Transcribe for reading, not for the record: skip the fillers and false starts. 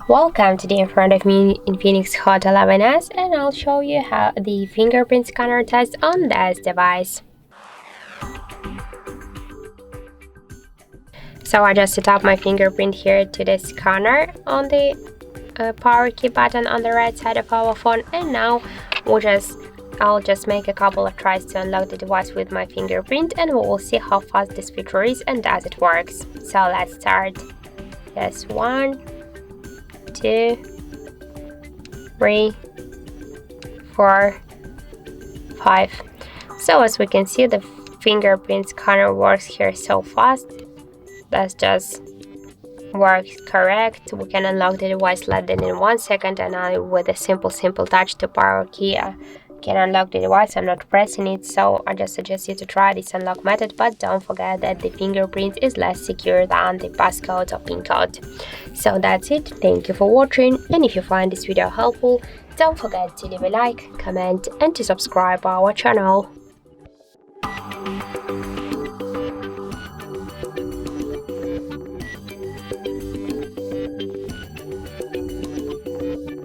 Welcome today in front of me INIFINIX Hot 11s, and I'll show you how the fingerprint scanner test on this device. So I just set up my fingerprint here to the scanner on the power key button on the right side of our phone, and now I'll just make a couple of tries to unlock the device with my fingerprint, and we will see how fast this feature is and does it works. So let's start. Yes, 1, 2, 3, 4, 5. So as we can see, the fingerprint scanner works here so fast. That just works correct. We can unlock the device less than in 1 second, and now with a simple touch to power key can unlock the device. I'm not pressing it, so I just suggest you to try this unlock method, but don't forget that the fingerprint is less secure than the passcode or pin code. So that's it. Thank you for watching, and if you find this video helpful, don't forget to leave a like, comment and to subscribe our channel.